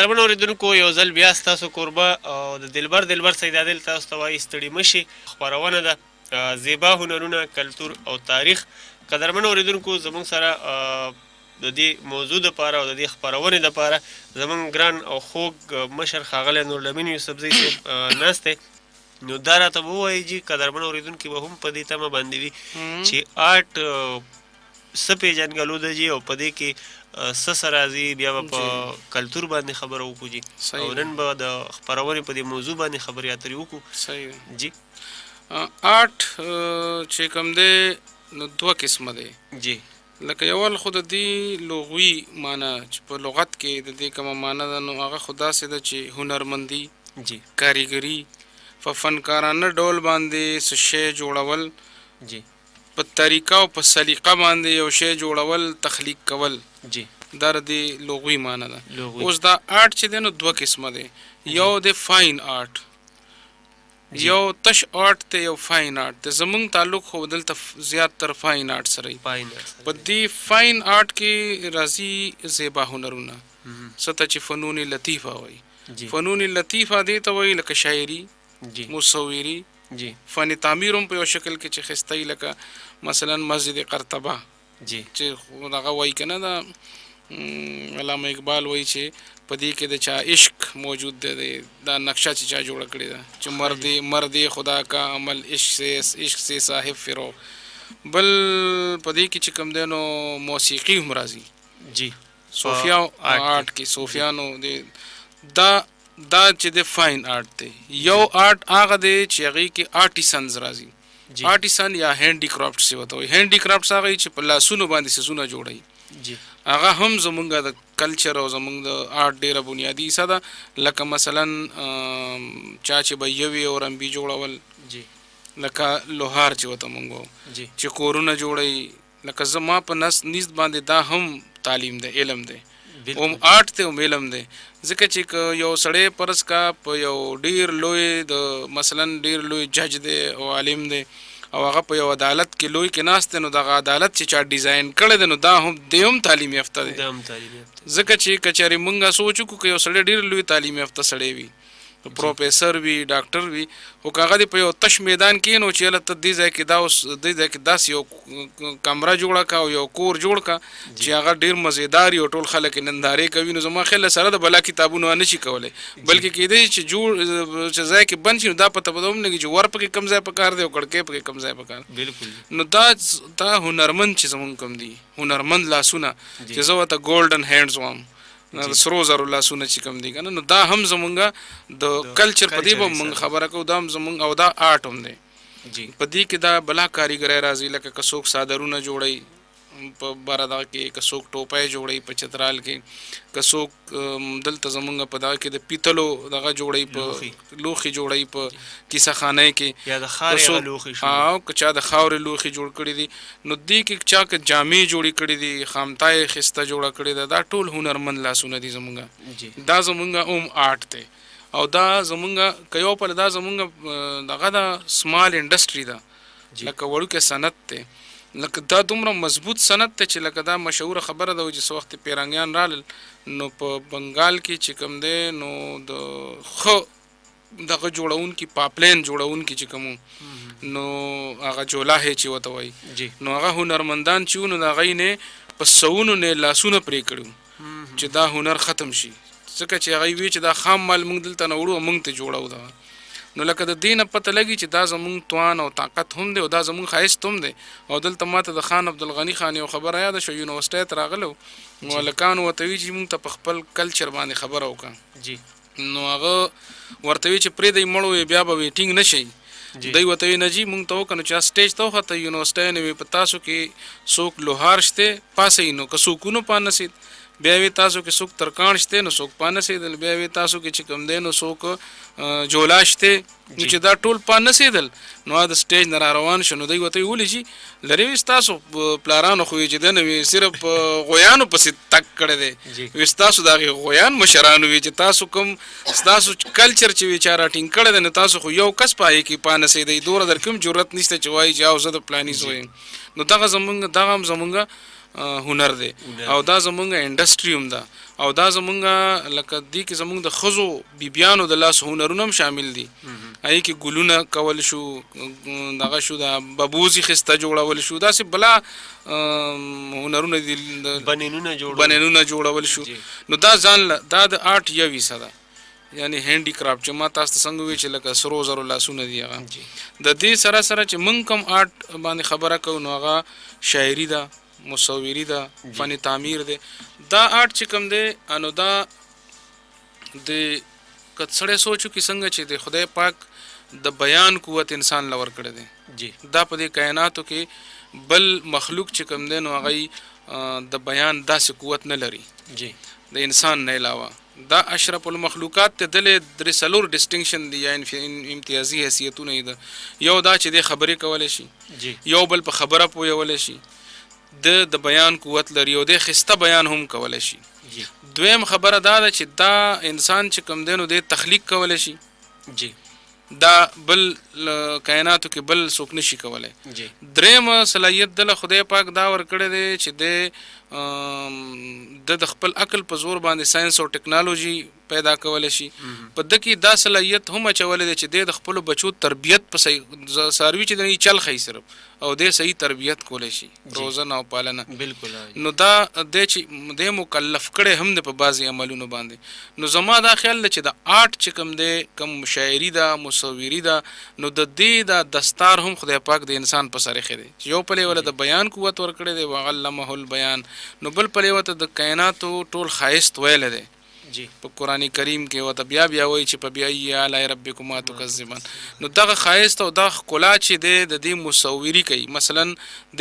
قدرمن اورېدونکو یو ځل بیا ستاسو کوربه او د دلبر سید عادل تاسو ته وایي ستړي مشي. خپرونه ده زیبا هنرونه، کلتور او تاریخ. قدرمن اورېدونکو زموږ سره د دې موضوع دپاره او د دې خپرونې دپاره زموږ ګران او خوږ مشر ښاغلی نورالامین یوسفزۍ صاحب ناست دی. نو دا راته ووایي جي قدرمن اورېدونکي به هم په دې تمه باندې وي چې آرټ څه پېژنګلو ده جي او په دې کې څه څه راځي، بیا به په کلتور باندې خبره وکړو جي، او نن به د خپرونې په دې موضوع باندې خبرې اترې وکړو. صحیح جي. آرټ چې کوم دی نو دوه قسمه دی جي. لکه یول خو د دې لغوي معنی چې په لغت کې د دې کومه معنی ده نو هغه خو داسې ده چې هنرمندي، جي، کاریګري، په فنکارانه ډول باندې څه شی جوړول، جي، په طریقه او په سلیقه باندې یو شی جوړول، تخلیق کول، جي، دا د لغوي معنی ده. لغوي. اوس دا آرټ چې دی نو دوه قسمه دی. یو د فاین آرټ، یو تش آرټ ته یو فاین آرټ ته. زمونږ تعلق خو دلته زیات تر فاین آرټ سره وي. په دې فاین آرټ کې راځي زیبا هنرونه، څه ته چې فنون لطیفه وایي. فنون لطیفه دې ته وایي لکه شاعري، مصوري، فن تعمیر هم په یو شکل کې چې خستای، لکه مثلا مسجد قرطبه چې هغه وایي که نه، دا علامه اقبال وایي چې په دې کې د چا عشق موجود دی، دا نقشه چې چا جوړه کړې ده چې مرد خدا کا عمل عشق سے صاحب فرو. بل په دې کې چې کوم دی نو موسیقي هم راځي جی، صوفیا آرټ کې صوفیانو دا چې د فاین آرټ دی. یو آرټ هغه دی چې هغې کې آرټیسنز راځي. آرټیسن یا هینډي کرافټس یې ورته وایي. هینډي کرافټس هغه چې په لاسونو باندې څیزونه جوړوي، هغه هم زمونږ د کلچر او زمونږ د آرټ ډېره بنیادي حصه ده. لکه مثلا چا چې بیه وي او رمبي جوړول، لکه لوهار چې ورته مونږ وایو چې کورونه جوړوي. لکه زما په نیست باندې دا هم تعلیم دی، علم دی، هم آرټ دی هم علم دی. ځکه چې یو سړی پرس کا په یو ډیر لوی د مثلا ډیر لوی جج دی او عالم دی او هغه په یو عدالت کې لوی کې ناست دی، نو دغه عدالت چې چا ډیزاین کړی دی نو دا هم دی هم تعلیم یافته دی. ځکه چې کچاري مونږه سوچ وکړو که یو سړی ډیر لوی تعلیم یافته سړی وي، پروفیسر وي، ډاکټر وي، خو که هغه دې په یو تش میدان کې نو چې هلته دې ځای کې داسې یو کمره جوړه که او یو کور جوړ که چې هغه ډېر مزیدار وي او ټول خلک یې نندارې کوي، نو زما خیال سره د بلا کتابونه نه شي کولی، بلکې کېدای چې ځای کې بند شي نو دا پته به هم لګي چې ور پکې کم ځای پکار دی او کړکۍ پکې کم ځای پکار. بالکل. نو دا هنرمند چې زمونږ کوم دي، هنرمند لاسونه چې زه ورته ګولډن هینډز وایم، د سرو زرو لاسونه چې کوم دي که نه، نو دا هم زمونږ د کلچر په دې به مونږ خبره کوو، دا هم زمونږ او دا آرټ هم دی. په دې کې دا بلا کاریګرۍ راځي، لکه که څوک څادرونه جوړوي په بره دغه کې، که څوک ټوپۍ جوړوي په چترال کې، که څوک دلته زمونږ په دغه کې د پیتلو دغه جوړوي، په لوښي جوړوي په کیسه خانۍ کې، یا د خاورې لوښي شو، او که چا د خاورې لوښي جوړ کړي دي، نو دې کې چا که جامې جوړې کړي دي، خامتا یې ښایسته جوړه کړې ده، دا ټول هنرمند لاسونه دي زمونږ. دا زمونږ هم آرټ دی او دا زمونږ که یو پله دا زمونږ دغه د سمال انډسټري ده، لکه وړوکی صنعت دی، لکه دا دومره مضبوط صنعت دی چې لکه دا مشهوره خبره ده چې څه وخت پیرنګیان رالل نو په بنګال کې چې کوم دی نو د ښه دغه جوړونکي پاپلین جوړونکي چې کوم نو هغه جولاهې چې ورته وایي، نو هغه هنرمندان چې وو نو د هغوی نه په سوونو نه لاسونه پرې کړي چې دا هنر ختم شي، ځکه چې هغوی وی چې دا خام مال موږ دلته نه وړو او موږ ته جوړو ده. نو لکه د دې نه پته لګي چې دا زمونږ توان او طاقت هم دی او دا زمونږ ښایست هم دی. او دلته ماته د خان عبدالغني خان یو خبره یاده شو، یونیورسټۍ ته راغلی نو هلکانو ورته وي چې موږ ته په خپل کلچر باندې خبره وکړه، نو هغه ورته وي چې پرېږدئ مړ وي بیا به ویټینګ نه شئ، دوی ورته وي نه جي موږ ته وکړه. نو چې سټیج ته وخته یونیورسټۍ نه وي په تاسو کې څوک لوهار شته پاسئ، نو که څوک ونه پانسید، بیا وی تاسو کې څوک ترکاڼ شته نو څوک پانسېدل، بیا وی تاسو کې چې کوم دی نو څوک جولا شته، نو چې دا ټول پانسېدل نو د سټیج نه را روان شو. نو دوی ورته ولي چې لرې وي ستاسو پلارانو خو یې چې دی نه وي صرف غویانو پسې تګ کړی دی، وي ستاسو د هغې غویان مشرانو وي چې تاسو کوم ستاسو کلچر چې وي چا راټینګ کړی دی، نو تاسو خو یو کس په هغې کې پانسېدئ، دومره در کوم جرأت نشته چې وایي چې او زه د پلاني زوی یم. نو دغه هم زمونږ هنر دی او دا زمونږ انډسټري هم ده او دا زمونږ لکه دې کې زمونږ د ښځو بیبیانو د لاس هنرونه هم شامل دي هغې کې ګلونه کول شو دغه شو دا ببوزي خسته جوړول شو داسې بلا هنرونه دي بنینونه جوړول شو نو دا ځان دا د آرټ یو حصه ده یعنی هینډي کرافټ چې ما تاسو ته څنګه وی چې لکه سرو زرو لاسونه دي هغه د دې سره سره چې مونږ کوم آرټ باندې خبره کوو نو هغه شاعري ده مصوري ده فن تعمیر ده دا آرټ چې کوم دی انو دا د کڅړې سوچو کې څنګه چې د خدای پاک د بیان قوت انسان لور کړی دی دا په دې کائناتو کې بل مخلوق چې کوم دی نو هغه د بیان داسې قوت نه لري د انسان نه علاوه دا اشرف المخلوقات ته دلې درې څلور ډسټینکشن دي یا امتیازي حیثیتونه دي یو دا چې د خبرې کولی شي یو بل په خبره پوهولی شي د بیان قوت لري او د خسته بیان هم کولی شي دویم خبره دا ده چې دا انسان چې کوم دی نو د تخلیق کولی شي دا بل کائناتو کې بل څوک نشي کولی دریم صلاحیت دله خدای پاک دا ورکړی دی چې د خپل عقل په زور باندې ساينس او ټیکنالوژي پیدا کولی شي په ده کې دا صلاحیت هم اچولی دی چې د خپلو بچو تربیت په صحیح څاروي چې دی چل ښایي صرف او د صحیح تربیت کولی شي روزنه او پالنه بالکل نو دا دی چې د مکلف کړی هم دی په بعضې عملونو باندې نو زما دا خیال دی چې د آرټ چې کوم دی کوم شاعري ده مصوري ده نو د دې دا دستار هم خدای پاک د انسان په سر ایښی دی چې یو پلې وله د بیان قوت ورکړی دی وعلمه البیان نو بل پلې ورته د کائناتو ټول ښایست ویلی دی په قرآن کریم کې ورته بیا وایي چې په بیاي آلاء ربکما تکذبان نو دغه ښایست او دغه ښکلا چې دی د دې مصوري کوي مثلا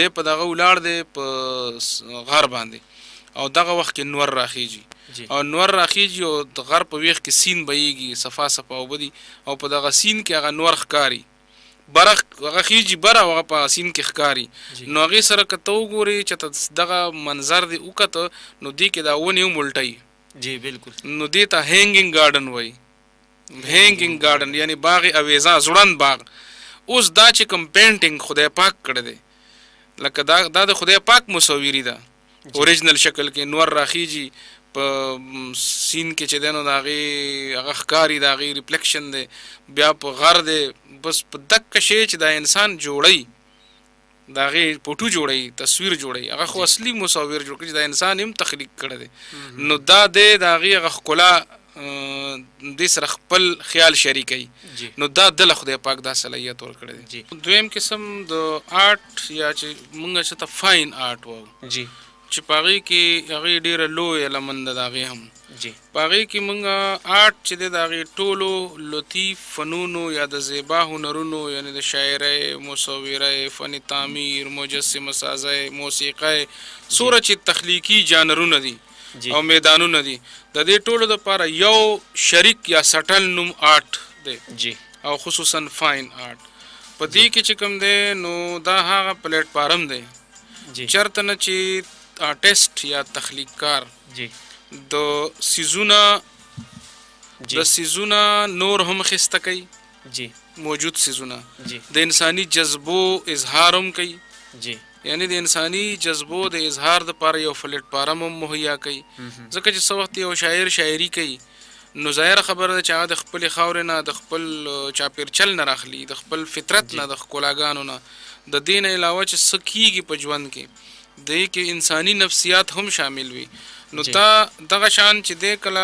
دی په دغه ولاړ دی په غر باندې او دغه وخت کې نور راخیږي او نور راخیږي او د غر په ویښ کې سین بهیږي صفا صفا اوبه دي او په دغه سین کې هغه نور ښکاري برخ هغه خیږي بره هغه په سین کې ښکاري نو هغې سره که ته وګورې چې دغه منظر دی وکته نو دې کې دا ونې هم الټوي بالکل نو دې ته هینګینګ ګارډن وایي هینګینګ ګارډن یعنی باغ اویزا زوړند باغ اوس دا چې کوم پینټینګ خدای پاک کړی دی لکه دا د خدای پاک مصوري ده اوریجنل شکل کې نور راخیږي په سین کې چې دی نو د هغې هغه ښکاري د هغې ریفلیکشن دی بیا په غر دی بس په دقه شی چې دا انسان جوړوي د هغې فوټو جوړوي تصویر جوړوي هغه خو اصلي مصور جوړ کړي چې دا انسان هم تخلیق کړی دی نو دا دی د هغې هغه ښکلا دې سره خپل خیال شریکوي نو دا دله خدای پاک دا صلاحیت ورکړی دی دویم قسم د آرټ یا چې مونږ چې ته فاین آرټ وایو چې په هغې کې هغې ډېره لویه لمن ده د هغې هم په هغې کې مونږ آرټ چې دی د هغې ټولو لطیف فنونو یا د زیبا هنرونو یعنی د شاعرۍ مصورۍ فن تعمیر مجسمه سازۍ موسیقۍ څومره چې تخلیقي جانرونه دي او میدانونه دي د دې ټولو دپاره یو شریک یا سټل نوم آرټ دی او خصوصا فاین آرټ په دې کې چې کوم دی نو دا هغه پلیټ فارم دی چېرته نه چې آرټسټ یا تخلیق کار د سیزونه نور هم خسته کوي موجود سیزونه د انساني جذبو اظهار هم کوي یعنی د انساني جذبو د اظهار دپاره یو پلیټ فارم هم مهیا کوي ځکه چې څه وخت یو شاعر شاعري کوي نو ظاهره خبره ده چې هغه د خپلې خاورې نه د خپل چاپیرچل نه راخلي د خپل فطرت نه د ښکلاګانو نه د دې نه علاوه چې څه کېږي په ژوند کې دې کې انساني نفسیات هم شامل وي نو دا دغه شان چې دی کله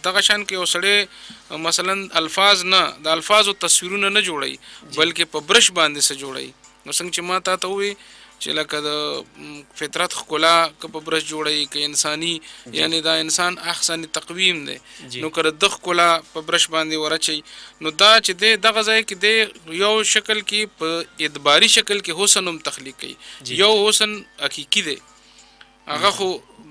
دغه شان کې یو سړی مثلا الفاظ نه د الفاظو تصویرونه نه جوړوي بلکې په برش باندې څه جوړوي نو څنګه چې ما تا ته ووایي چې لکه د فطرت ښکلا که په برش جوړوي که انساني یعنی دا انسان احسن تقویم دی نو که د ښکلا په برش باندې ورچوي نو دا چې دی دغه ځای کې دی یو شکل کې په ادباري شکل کې حسن هم تخلیق کوي یو حسن حقیقي دی هغه خو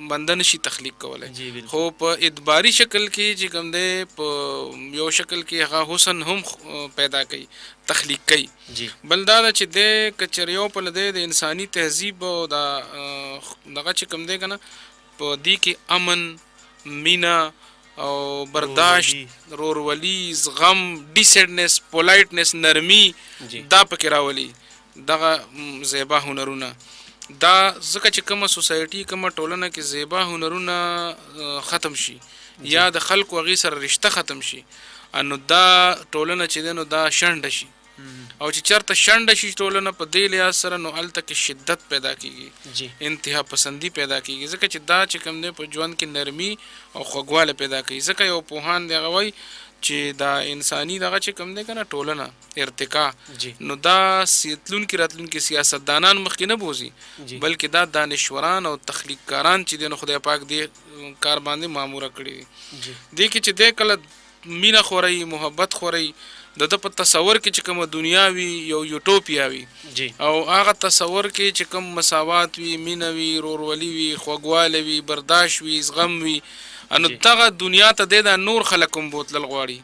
بنده نشي تخلیق کولی خو په ادباري شکل کې چې کوم دی په یو شکل کې هغه حسن هم پیدا کوي تخلیق کوي بل دا ده چې دی که چېرې یو پله دی د انساني تهذیب او دغه چې کوم دی که نه په دې کې امن مینه او برداشت رورولي زغم ډیسنټنس پولایټنس نرمي دا پکې راولي دغه زیبا هنرونه دا ځکه چې کومه سوسایټي کومه ټولنه کې زیبا هنرونه ختم شي یا د خلکو هغې سره رشته ختم شي نو دا ټولنه چې دی نو دا شنډه شي او چې چېرته شنډه شي ټولنه په دې لحاظ سره نو هلته کې شدت پیدا کېږي انتها پسندي پیدا کېږي ځکه چې دا چې کوم دی په ژوند کې نرمي او خوږوالی پیدا کوي ځکه یو پوهان دی هغه وایي چې دا انساني دغه چې کوم دی که نه ټولنه ارتقا نو دا راتلونکي سیاستدانان مخکې نه بوځي بلکې دا دانشوران او تخلیقکاران چې دی نو خدای پاک دې کار باندې ماموره کړي دي دې کې چې دی کله مینه خورئ محبت خورئ د ده په تصور کې چې کومه دنیا وي یو یوټوپیا وي او هغه تصور کې چې کوم مساوات وي مینه وي ورورولي وي خوږوالی وي برداشت وي زغم وي نو دغه دنیا ته دی دا نور خلک هم بوتلل غواړي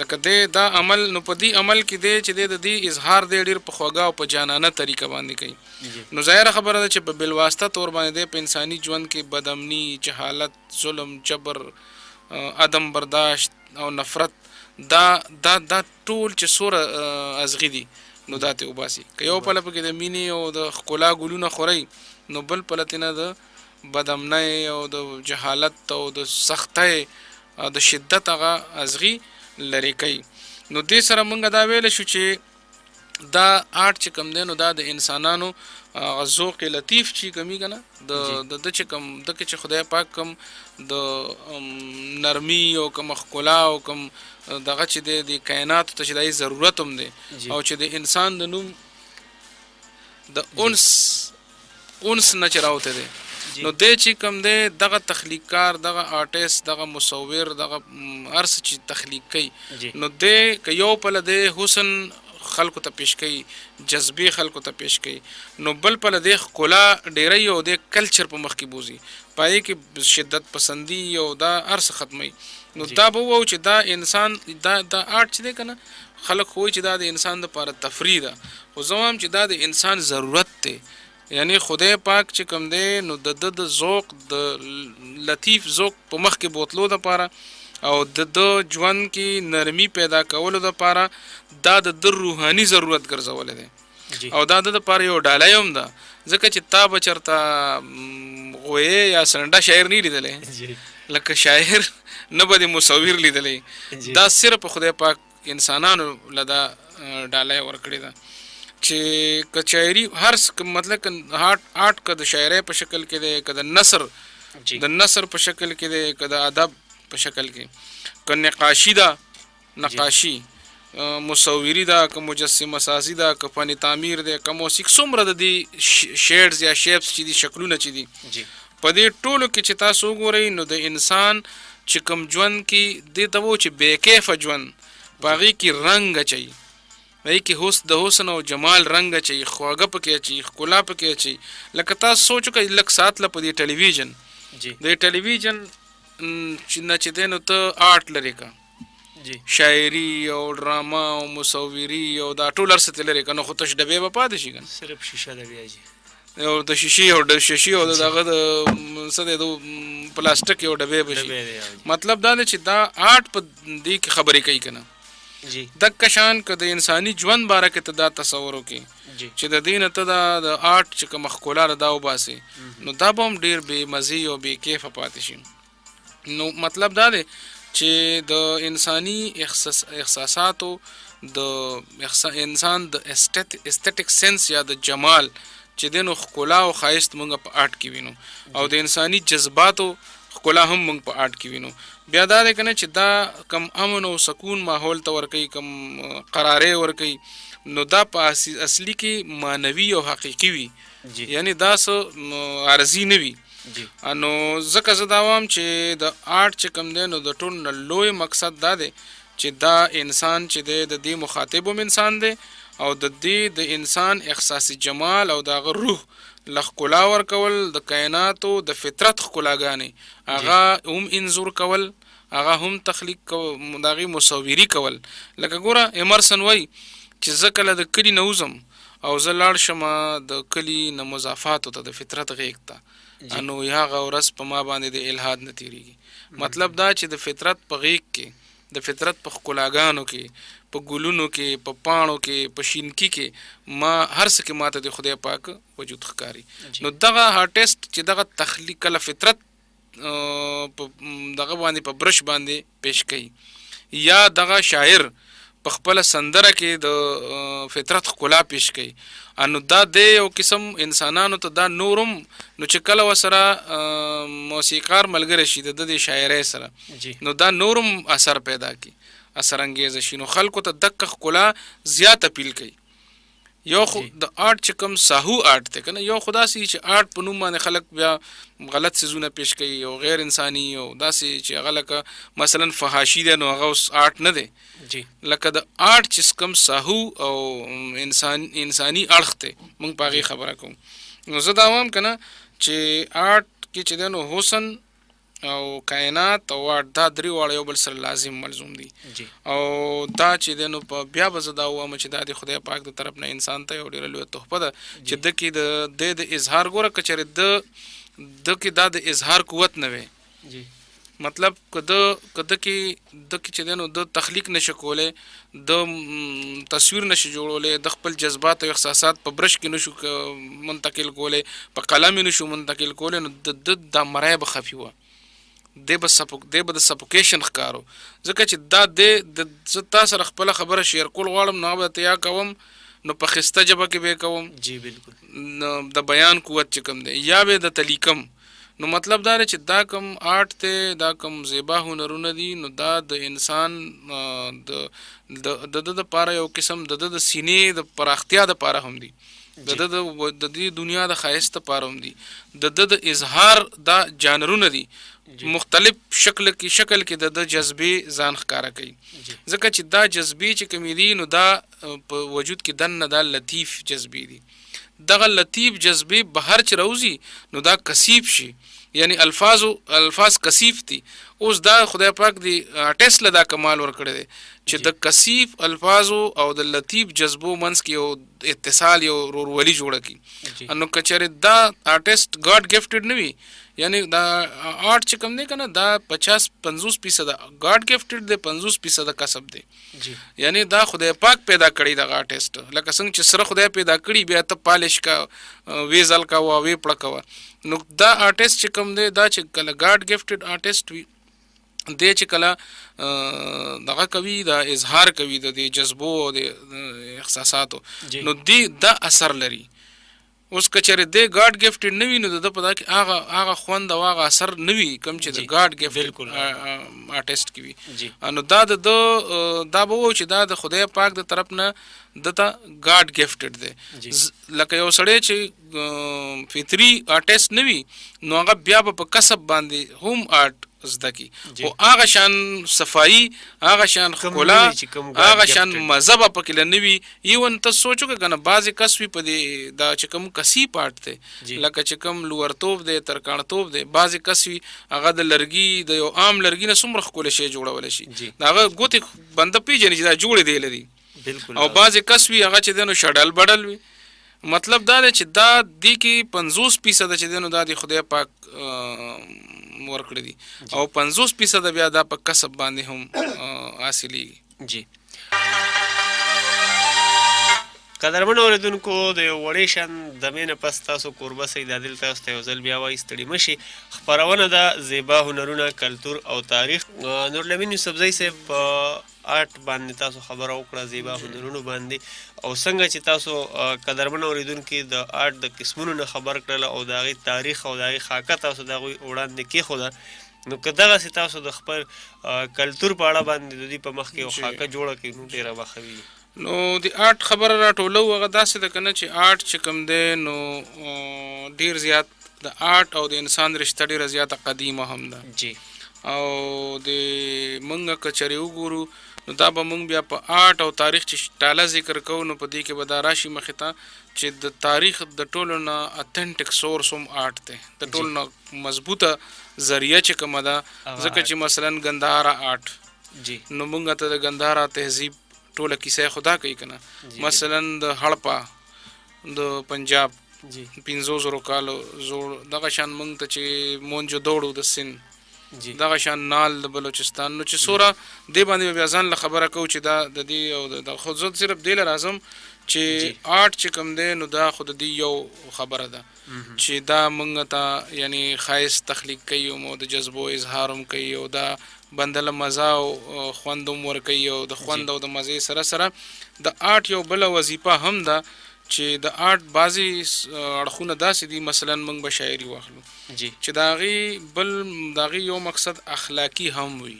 لکه دی دا عمل نو په دې عمل کې دی چې دی د دې اظهار دی ډېر په خوږه او په جانانه طریقه باندې کوي نو ظاهره خبره ده چې په بالواسطه طور باندې دی په انساني ژوند کې بدامني جهالت ظلم جبر عدم برداشت او نفرت دا ټول چې سوره ازغي دي نو دا ته وباسي که یو پله پکې د مینې او د ښکلا ګلونه خورئ نو بل پله تېنه د بدامنۍ او د جهالت او د سختۍ او د شدت هغه ازغي لرې کوي نو دې سره موږ دا ویلی شو چې دا آرټ چې کوم دی نو دا د انسانانو ذوق لطیف چې کمی که نه د چې کوم دکې چې خدای پاک کوم د نرمي او کوم ښکلا او کوم دغه چې دی د کائناتو ته چې دای ضرورت هم دی او چې د انسان د نوم د انس نه چې راوتی دی نو دی چې کوم دی دغه تخلیقکار دغه آرټیست دغه مصور دغه هر څه چې تخلیق کوي نو دی که یو پله دی حسن خلکو ته پیش کوي جذبې خلکو ته پیش کوي نو بل پله دی ښکلا ډیری او دی کلچر په مخ کې بوځي په هغې کې شدت پسندي او دا هر څه ختموي نو دا به ووایو چې دا انسان دا آرټ چې دی که نه خلک خو وایي چې دا د انسان دپاره تفریح ده خو زه وایم چې دا د انسان ضرورت دی یعنی خدای پاک چې کوم دی نو د ذوق د لطیف ذوق په مخ کې بوتلو دپاره او د ژوند کې نرمي پیدا کولو دپاره دا د روحاني ضرورت ګرځولی دی او دا د دپاره یو ډالۍ هم ده ځکه چې تا به چېرته غویې یا سنډه شاعر نه لیدلی لکه شاعر نه به د مصور لیدلی دا صرف خدای پاک انسانانو له دا ډالۍ ورکړې ده چې که شاعري هر مطلب آرټ که د شاعرۍ په شکل کې دی که د نثر په شکل کې دی که د ادب په شکل کې که نقاشي ده نقاشي مصوری ده که مجسمه سازي ده که فن تعمیر دی که موسیق څومره د دې شیډز یا شیپس چې دي شکلونه چې دي په دې ټولو کې چې تاسو وګورئ نو د انسان چې کوم ژوند کې دې ته وو چې بې کیفه ژوند په هغې کې رنګ اچوي په هغې کې د حسن او جمال رنګ اچوي خواږه پکې اچوي ښکلا پکې اچوي لکه تاسو سوچ وکړئ لږ ساعت له په دې ټلویزیون د ټلویزیون نه چې دی نو ته آرټ لرې که شاعري او ډراما او مصوري او دا ټول هر څه ترې لرې که نو خو تش ډبې به پاتې شي که نه صرف شیشه ده بیا جي او د شیشې او دغه د څه دی د پلاستیک یو ډبې به شي مطلب دا دی چې دا آرټ په دې کې خبرې کوي که نه دکه شان که د انساني ژوند باره کې ته دا تصور وکړې چې د دې نه ته د آرټ چې کومه ښکلا ده دا وباسې نو دا به هم ډېر بې مزې او بې کیفه پاتې شي نو مطلب دا دی چې د انساني احساساتو د انسان د استیټک سنس یا د جمال چې دی نو ښکلا او ښایست مونږ په آرټ کې وینو او د انساني جذباتو ښکلا هم مونږ په آرټ کې وینو بیا دا دی که نه چې دا کم امن او سکون ماحول ته ورکوي کم قرارې ورکوي نو دا په اصلي کې معنوي او حقیقي وي یعنی دا څه عرضي نه وي نو ځکه زه دا وایم چې د آرټ چې کوم دی نو د ټول نه لوی مقصد دا دی چې دا انسان چې دی د دې مخاطب هم انسان دی او د دې د انسان احساسي جمال او د هغه روح له ښکلا ورکول د کائناتو د فطرت ښکلاګانې هغه هم انځور کول هغه هم تخلیق د هغې مصوري کول لکه ګوره امرسن وایي چې زه کله د کلي نه وځم او زه لاړ شمه د کلي نه مضافاتو ته د فطرت غېږ ته نو هغه ورځ په ما باندې د الحاد نه تېرېږي مطلب دا چې د فطرت په غېږ کې د فطرت په ښکلاګانو کې په ګلونو کې، په پاڼو کې، په شینکي کې، ما هر څه کې ماته د خدای پاک وجود ښکاري. نو دغه آرټسټ چې دغه تخلیق کله فطرت په دغه باندې په برش باندې پیش کوي، یا دغه شاعر په خپل سندره کې د فطرت ښکلا پیش کوي، انو دا د یو قسم انسانانو ته دا نورم نو چې کله وسره موسیقار ملګری شي د شاعرۍ سره، نو دا نورم اثر پیدا کی، اثر انگیز شي، نو خلکو ته دغه ښکلا زیات اپیل کوي. یو خو د آرټ چې کوم ساهو آرټ دی کنه، یو خدا سي چې آرټ په نوم باندې خلک بیا غلط سيزونه پیش کوي او غیر انساني او داسې چې هغه لکه مثلا فحاشي دی، نو هغه اوس آرټ نه دی. لکه د آرټ چې کوم ساهو او انساني اړخ دی، موږ په هغې خبره کوم. نو زه دا وایم کنه چې آرټ کې چې دی نو حسن او کائنات او آرټ دا درې واړه یو بل سره لازم ملزوم دي. او دا چې دی نو په بیا به زه دا وایم چې دا د خدای پاک د طرف نه انسان ته یو ډېره لویه تحفه ده چې د کې د اظهار ګوره که چېرې د کې دا د اظهار قوت نه وی، مطلب که د کې چې دی نو د تخلیق نشه کولی، د تصویر نشه جوړولی، د خپل جذبات او احساسات په برش کې نشو منتقل کولی، په قلم یې نشو منتقل کولی، نو د دا مرای به خفي وه، دی به د سپوکیشن ښکارو. ځکه چې دا زه تا سره خپله خبره شیر کول غواړم، نو هغه به درته یا کوم نو په ښایسته ژبه کې به یې کوم، نو د بیان قوت چې کوم دی، یا به درته لیکم. نو مطلب دا دی چې دا کوم آرټ دی، دا کوم زیبا هنرونه دي، نو دا د انسان د دپاره یو قسم د سینې د پراختیا دپاره هم دي، د دې دنیا د ښایست دپاره هم دي، د اظهار دا جانرونه دي، مختلف شکل کې د جذبې ځان ښکاره کوي. ځکه چې دا جذبې چې کومې دي نو دا په وجود کې دننه دا لطیف جذبې دي. دغه لطیف جذبې بهر چې راوځي نو دا کثیف شي، یعنی الفاظ کثیف دي. اوس دا خدای پاک دی آرټسټ له دا کمال ورکړی دی چې د کثیف الفاظو او د لطیف جذبو منځ کې یو اتصال، یو ورورولي جوړه کړي. نو که چېرې دا آرټسټ ګاډ ګفټډ نه وي، یعنی دا آرټ چې کوم دی که نه دا 50-50% ګاډ ګفټډ دی، 50% کسب دی. یعنی دا خدای پاک پیدا کړی دغه آرټسټ، لکه څنګه چې سره خدای پیدا کړي بیا ته پالش کا، وی ځل کوه، وی پړه کوه. نو دا آرټسټ چې کوم دی دا چې کله ګاډ ګفټډ آرټسټ وي، دی چې کله دغه کوي، دا اظهار کوي د جذبو او د احساساتو، نو دی دا اثر لري. اوس که چېرې دی ګاډ ګفټډ نه وي نو د ده په دا کې هغه خوند او هغه اثر نه وي کوم چې د ګاډ ګفټډ آرټسټ کې وي. نو دا دا به وایو چې دا د خدای پاک د طرف نه دته ګاډ ګفټډ دی. لکه یو سړی چې فطري آرټسټ نه وي نو هغه بیا به په کسب باندې هم آرټ زده کی، خو هغه شان صفائی، هغه شان ښکلا، هغه شان مزه به پکې نه وي. ایون ته سوچو که کنه بعضې کس وي په دې دا چې کوم کثیف آرټ دی، لکه چې کوم لوړتوب دی، ترکاڼتوب دی، بعضې کس وي هغه د لرګي د یو عام لرګي نه څومره ښکلی شی جوړولی شي، د هغه ګوتې بنده پیژني چې دا جوړې دی لري. او بعضې کس وي هغه چې دی نو شډل بډل وي. مطلب دا دی چې دا دې کې 50% چې دی نو دا د خدای پاک ورکړی دي، او 50% بیا دا په کسب باندې هم حاصلېږي. قدرمن اورېدونکو، د یو وړې شان دمې نه پس تاسو کوربه سید عادل تاسو ته یو ځل بیا وایي ستړي مه شئ. خپرونه ده زیبا هنرونه، کلتور او تاریخ. نورالامین یوسفزی صاحب په آرټ باندې تاسو خبره وکړه، زیبا هنرونو باندې، او څنګه چې تاسو قدرمن اورېدونکي د آرټ د قسمونو نه خبر کړل او د هغې تاریخ او د هغې خاکه تاسو د هغوی وړاندې کېښوده، نو که دغسې تاسو د خپل کلتور په اړه باندې د دوی په مخ کې یو خاکه جوړه کړي نو ډېره به ښه وي. نو د آرټ خبره راټولو هغه داسې ده که نه چې آرټ چې کوم دی نو ډېر زیات د آرټ او د انسان رشته ډېره زیاته قدیمه هم ده. او د موږ که چېرې وګورو نو دا به موږ بیا په آرټ او تاریخ چې ټاله ذکر کوو نو په دې کې به دا راشي مخې ته چې د تاریخ د ټولو نه اتنټک سورس هم آرټ دی، د ټولو نه مضبوطه ذریعه چې کومه ده. ځکه چې مثلا ګندهارا آرټ، نو موږ ته د ګندهارا تهذیب ټوله کیسه خدا کوي کنه. مثلا د هړپا د پنجاب 500 کالو زوړ، دغه شان موږ ته چې مونجو دوړو د سند دغه شان نال د بلوچستان. نو چې سوره دې باندې بیا ځان له خبره کوو چې دا د دې او د خو زه صرف دې له راځم چې آرټ چې کوم دی نو دا خو د دې یو خبره ده چې دا موږ ته یعنی ښایست تخلیق کوي او د جذبو اظهار هم کوي او دا بندله مزه او خوند هم ورکوي او د خوند او د مزې سره سره د آرټ یو بله وظیفه هم ده چې د آرټ بعضې اړخونه داسې دي، مثلا موږ به شاعري واخلو چې د هغې یو مقصد اخلاقي هم وي،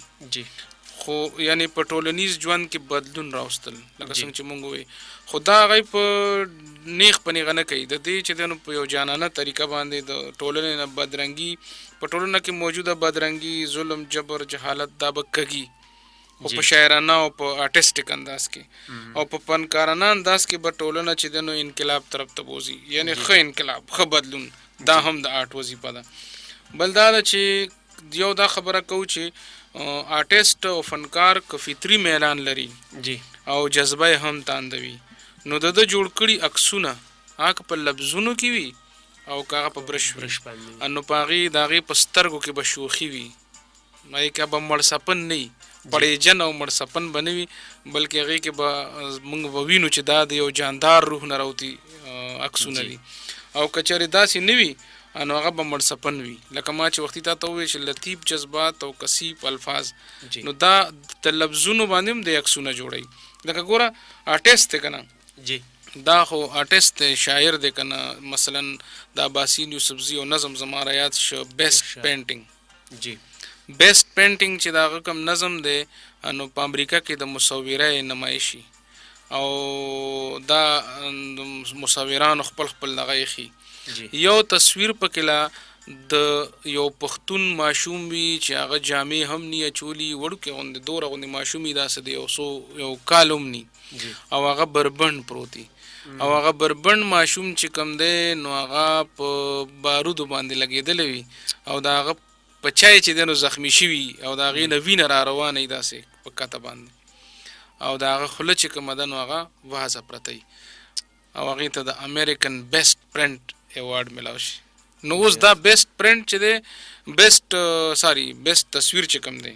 خو یعنی په ټولنیز ژوند کې بدلون راوستل لکه څنګه چې موږ وایو، خو دا هغوی په نیغ په نیغه نه کوي، د دې چې دی نو په یو جانانه طریقه باندې د ټولنې نه بدرنګي په ټولنه کې موجوده بدرنګي، ظلم، جبر، جهالت دا به کږي، او په شاعرانه او په آرټسټیک انداز کې او په فنکارانه انداز کې به ټولنه چې دی نو انقلاب طرف ته بوځي، یعنی ښه انقلاب، ښه بدلون. دا هم د آرټ وظیفه ده. بل دا ده چې یو دا خبره کوو چې آرټسټ او فنکار که فطري میلان لري او جذبه هم تاندوي، نو د جوړ کړي عکسونه هغه په لفظونو کې وي او که هغه په برش وي، نو په هغې د هغې په سترګو کې به شوخي وي، هغې کې به مړسپن نه وي، پړېجن او مړسپن به نه وي، بلکې هغې کې به موږ به وینو چې دا د یو جاندار روح نه راوتي عکسونه دي. او که چېرې داسې نه وي نو هغه به مړسپن وي، لکه ما چې وختي تا ته وویل چې لطیف جذبات او کثیف الفاظ، نو دا د لفظونو باندې هم د عکسونه جوړوي. لکه ګوره آرټسټ دی که نه، دا خو آرټسټ دی، شاعر دی که نه، مثلا د عباسین یوسفزي او نظم زما را یاد شو بیسټ پینټینګ، بیسټ پینټینګ چې د هغه کوم نظم دی نو په امریکا کې د مصوره نمایشي او دا مصورانو خپل خپل دغه ایښي، یو تصویر پکې لا د یو پښتون ماشوم وي چې هغه جامې هم نی اچولي، وړوکې غوندې دوره غوندې ماشوم وي، داسې د یو کال هم نی، او هغه بربنډ پروت وي، او هغه بربنډ ماشوم چې کوم دی نو هغه په بارودو باندې لګېدلی وي او د هغه په چای چې دی نو زخمي شوي او د هغې نه وینه را روانه وي داسې په کته باندې، او د هغه خوله چې کومه ده نو هغه وازه پرته وي، او هغې ته د امریکن بیسټ پرنټ ایوارډ ملاو شي. نو اوس دا بیسټ پرنټ چې دی بیسټ تصویر چې کوم دی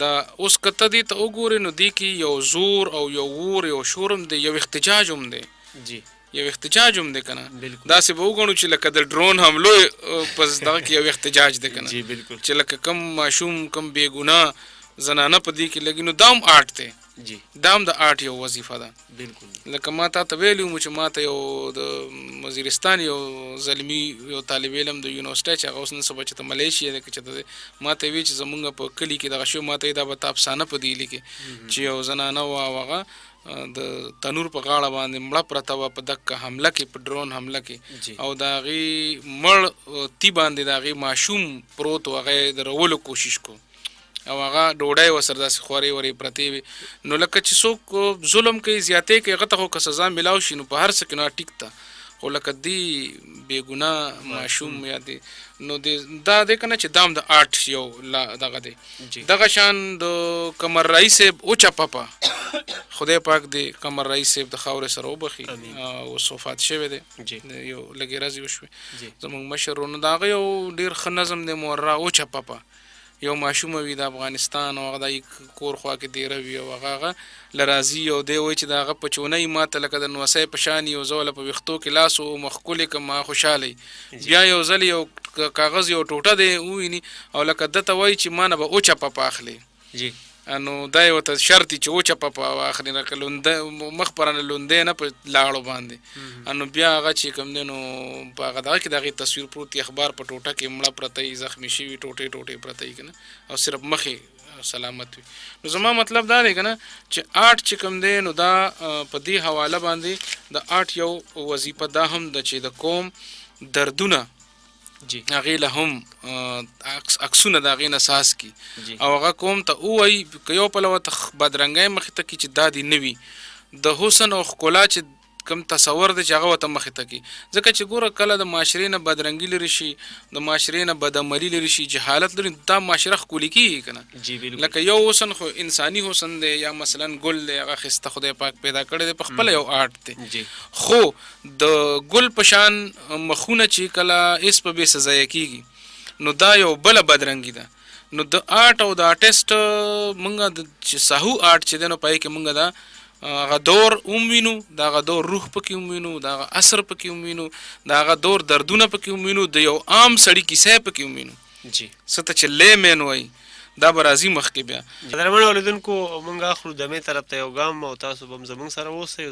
دا اوس که ته دې ته وګورې نو دې کې یو زور او یو ور یو شور هم دی، یو احتجاج هم دی، یو احتجاج هم دی که نه، داسې به وګڼو چې لکه د ډرون حملو په دغه کې یو احتجاج دی که نه، چې لکه کم ماشوم کم بېګناه زنانه په دې کې لګي، نو دا هم آرټ دی، دا هم د آرټ یو وظیفه ده. لکه ما تا ته ویلي وم چې ما ته یو د وزیرستان یو زلمي یو طالب علم د یونیورسټۍ چې هغه اوس نن سبا چې ته ملیشیا دی که چې ما ته وی چې زمونږ په کلي کې دغه شی، ما ته دا به تا افسانه په دې لیکې چې یو زنانه وه او هغه د تنور په غاړه باندې مړه پرته وه په دقه حمله کې، په ډرون حمله کې، او د هغې مړ تی باندې د هغې ماشوم پروت و، هغه یې د رولو کوشش کو او هغه ډوډۍ ورسره داسې خورې ورې پرتې وي. نو لکه چې څوک ظلم کوي، زیاتې کوي، هغه ته خو که سزا میلاو شي نو په هر څه کې نو ټیک ته، خو لکه دې بېګناه ماشوم یا دی نو دا دی که نه چې دا هم د آرټ یو دغه دی. دغه شان د قمر رئیس صاحب اوچه پپه، خدای پاک دې قمر رئیس صاحب د خاورې سره وبخي، اوس وفات شوی دی، یو لږې ورځې وشوې، زموږ مشر و، نو د هغه یو ډېر ښه نظم دی مورا اوچه پپه، یو ماشوم وي د افغانستان او هغه د کور خوا کې دیره وي او هغه له راځي او دی وایي چې د هغه په چونۍ ماته لکه د نوسۍ په شان یو زه وله په ویښتو کې لاس و مخ ښکلې کړم ما خوشحاله بیا یو ځل یو کاغذ یو ټوټه دی وویني او لکه ده ته وایي چې ما نه به اوچه پپه اخلي، نو دا یې ورته شرط چې اوچه پپه واخلي، لکه لونده مخ پرانه لوندی نه په لاړو باندې، نو بیا هغه چې کوم دی نو په هغه دغه کې د هغې تصویر پروت وي، اخبار په ټوټه کې مړه پرته وي، زخمي شوي ټوټې ټوټې پرته وي که نه، او صرف مخې سلامت وي. نو زما مطلب دا دی که نه چې آرټ چې کوم دی نو دا په دې حواله باندې د آرټ یو وظیفه دا هم ده چې د قوم دردونه هغې له هم عکسونه د هغې نه ساز کړي او هغه قوم ته ووایي که یو پلوه ته بدرنګۍ مخې ته کړي چې دا دې نه وي، د حسن او ښکلا چې کوم تصور دی چې هغه ورته مخې ته کړي، ځکه چې ګوره کله د معاشرې نه بدرنګي لرې شي، د معاشرې نه بدعملي لرې شي، جهالت لري، دا معاشره ښکلې کېږي که نه، لکه یو حسن خو انساني حسن دی یا مثلا ګل دی، هغه ښایسته خدای پاک پیدا کړی دی، په خپله یو آرټ دی، خو د ګل په شان مخونه چې کله هېڅ په بې سزایه کېږي نو دا یو بله بدرنګي ده. نو د آرټ او د آرټسټ مونږه د چې ساهو آرټ چې دی نو پای کې مونږه دا هغه دور هم وینو، د هغه دور روح پکې هم وینو، د هغه عصر پکې هم وینو، د هغه دور دردونه پکې هم وینو، د یو عام سړي کیسه پکې هم وینو. جی څه ته چې لیمن وایي دا به راځي مخکې بیا. قدرمنو اوریدونکو، موږ اخلو دمې طرف ته یو ګام او تاسو به هم زموږ سره اوسئ.